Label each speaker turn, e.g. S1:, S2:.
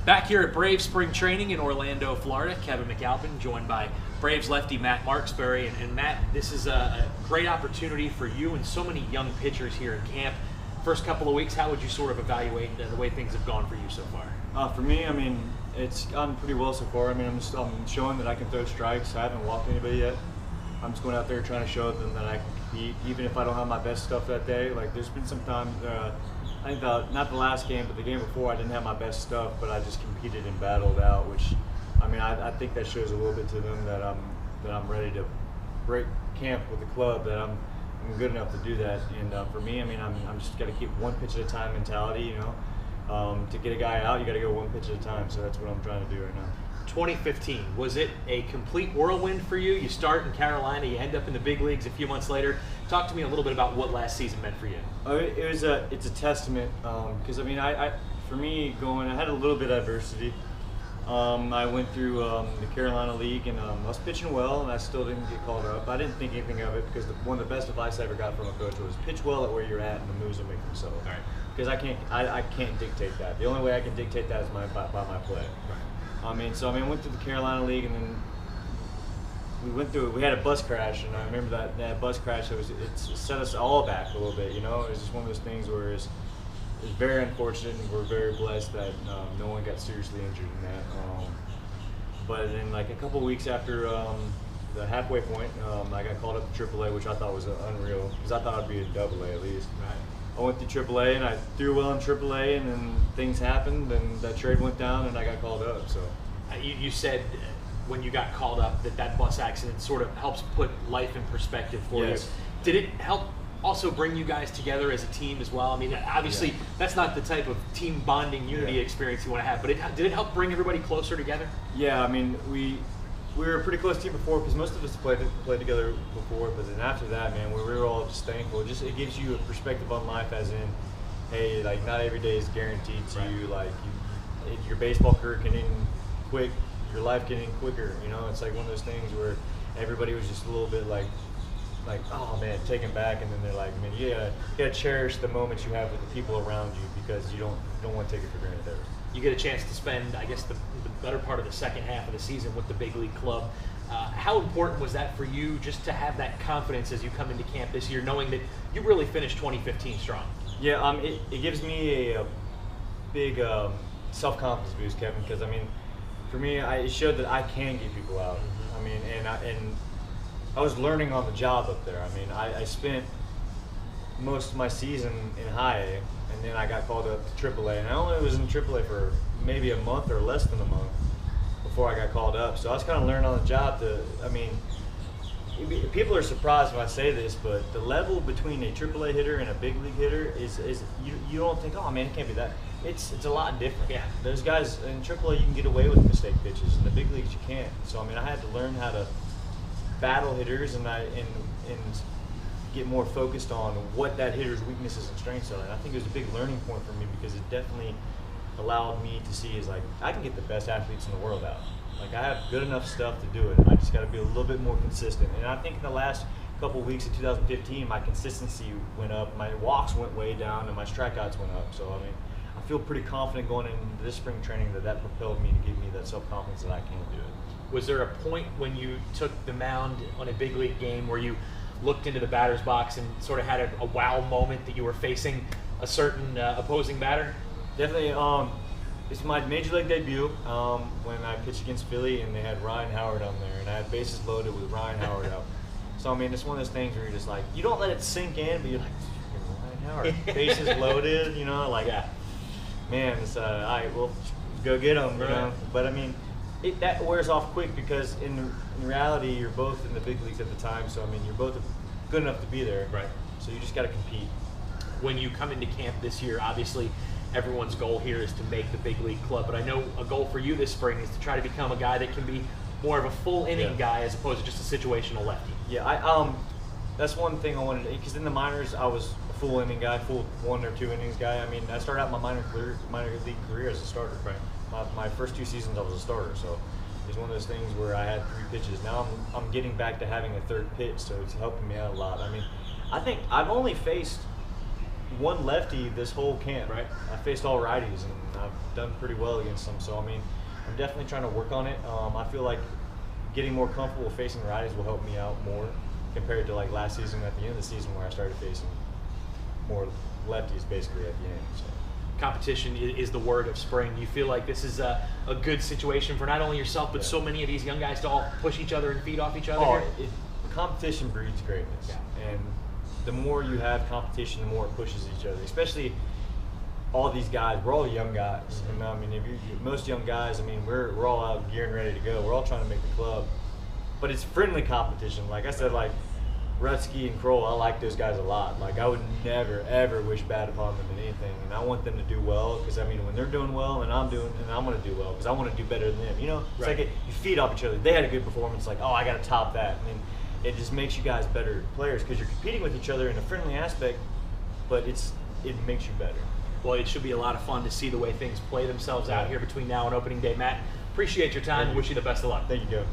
S1: Back here at Braves spring training in Orlando, Florida, Kevin McAlpin joined by Braves lefty Matt Marksberry. And Matt, this is a great opportunity for you and so many young pitchers here in camp. First couple of weeks, how would you sort of evaluate the way things have gone for you so far?
S2: For me, I mean, it's gone pretty well so far. I mean, I'm showing that I can throw strikes. I haven't walked anybody yet. I'm just going out there trying to show them that I can compete, even if I don't have my best stuff that day. Like, there's been some times, I think not the last game, but the game before, I didn't have my best stuff, but I just competed and battled out. Which, I mean, I think that shows a little bit to them that I'm ready to break camp with the club. That I'm good enough to do that. And for me, I mean, I'm just got to keep one pitch at a time mentality. You know, to get a guy out, you got to go one pitch at a time. So that's what I'm trying to do right now.
S1: 2015, was it a complete whirlwind for you? You start in Carolina, you end up in the big leagues a few months later. Talk to me a little bit about what last season meant for you.
S2: It's a testament because I mean, for me I had a little bit of adversity. I went through the Carolina League and I was pitching well, and I still didn't get called up. I didn't think anything of it because one of the best advice I ever got from a coach was pitch well at where you're at, and the moves will make themselves.
S1: Right.
S2: Because I can't dictate that. The only way I can dictate that is by my play.
S1: Right.
S2: I went through the Carolina League, and then we had a bus crash, and I remember that bus crash. It set us all back a little bit. You know, it was just one of those things where it's very unfortunate, and we're very blessed that no one got seriously injured in that. But then, like a couple weeks after the halfway point, I got called up to AAA, which I thought was unreal because I thought I'd be in AA at least.
S1: Right.
S2: I went to AAA and I threw well in AAA, and then things happened, and that trade went down, and I got called up. So
S1: you said when you got called up that bus accident sort of helps put life in perspective for
S2: Yes.
S1: you. Did it help also bring you guys together as a team as well? I mean, obviously that's not the type of team bonding unity experience you want to have, but did it help bring everybody closer together?
S2: Yeah, I mean we were a pretty close team before because most of us played together before, but then after that, man, we were all just thankful. It gives you a perspective on life, as in, hey, like not every day is guaranteed to you. Like your baseball career can end quick, your life can end quicker. You know, it's like one of those things where everybody was just a little bit like oh man, taken back, and then they're like, man, you gotta cherish the moments you have with the people around you because you don't want to take it for granted ever.
S1: You get a chance to spend, I guess, the better part of the second half of the season with the big league club. How important was that for you just to have that confidence as you come into camp this year, knowing that you really finished 2015 strong? Yeah,
S2: it gives me a big self-confidence boost, Kevin, because I mean, for me, it showed that I can get people out. I mean, and I was learning on the job up there. I mean, I spent most of my season in high A, and then I got called up to AAA, and I only was in AAA for maybe a month or less than a month before I got called up. So I was kind of learning on the job people are surprised when I say this, but the level between a AAA hitter and a big league hitter is you don't think, oh man, it can't be that. It's a lot different.
S1: Yeah.
S2: Those guys in AAA, you can get away with mistake pitches. In the big leagues, you can't. So I mean, I had to learn how to battle hitters and get more focused on what that hitter's weaknesses and strengths are. And I think it was a big learning point for me because it definitely allowed me to see is like I can get the best athletes in the world out. Like I have good enough stuff to do it. I just got to be a little bit more consistent. And I think in the last couple of weeks of 2015, my consistency went up, my walks went way down, and my strikeouts went up. So I mean, I feel pretty confident going into this spring training that propelled me to give me that self-confidence that I can do it.
S1: Was there a point when you took the mound on a big league game where you looked into the batter's box and sort of had a wow moment that you were facing a certain opposing batter?
S2: Definitely. It's my major league debut when I pitched against Philly, and they had Ryan Howard on there, and I had bases loaded with Ryan Howard out. So I mean, it's one of those things where you're just like, you don't let it sink in, but you're like, Ryan Howard, bases loaded, you know, like, man, it's all right, well, go get him, you know. But I mean, that wears off quick because in reality, you're both in the big leagues at the time. So I mean, you're both good enough to be there.
S1: Right.
S2: So you just got to compete.
S1: When you come into camp this year, obviously everyone's goal here is to make the big league club. But I know a goal for you this spring is to try to become a guy that can be more of a full inning guy as opposed to just a situational lefty.
S2: Yeah, that's one thing I wanted to, because in the minors I was a full inning guy, full 1 or 2 innings guy. I mean, I started out my minor league career as a starter.
S1: Right.
S2: My first 2 seasons I was a starter, so it's one of those things where I had 3 pitches. Now I'm getting back to having a 3rd pitch, so it's helping me out a lot. I mean, I think I've only faced one lefty this whole camp.
S1: Right.
S2: I faced all righties, and I've done pretty well against them. So I mean, I'm definitely trying to work on it. I feel like getting more comfortable facing righties will help me out more compared to like last season at the end of the season where I started facing more lefties basically at the end. So.
S1: Competition is the word of spring. You feel like this is a good situation for not only yourself, but so many of these young guys to all push each other and feed off each other?
S2: Competition breeds greatness.
S1: Yeah.
S2: And the more you have competition, the more it pushes each other. Especially all these guys, we're all young guys.
S1: Mm-hmm.
S2: I mean, most young guys, I mean, we're all out gearing ready to go. We're all trying to make the club. But it's friendly competition. Like I said, like Rutsky and Kroll, I like those guys a lot. Like I would never ever wish bad upon them in anything, and I want them to do well because I mean when they're doing well and I'm going to do well because I want to do better than them. You know, it's like you feed off each other. They had a good performance, like I got to top that, and then it just makes you guys better players because you're competing with each other in a friendly aspect, but it makes you better.
S1: Well, it should be a lot of fun to see the way things play themselves out here between now and opening day. Matt, appreciate your time and wish you the best of luck.
S2: Thank you, Joe.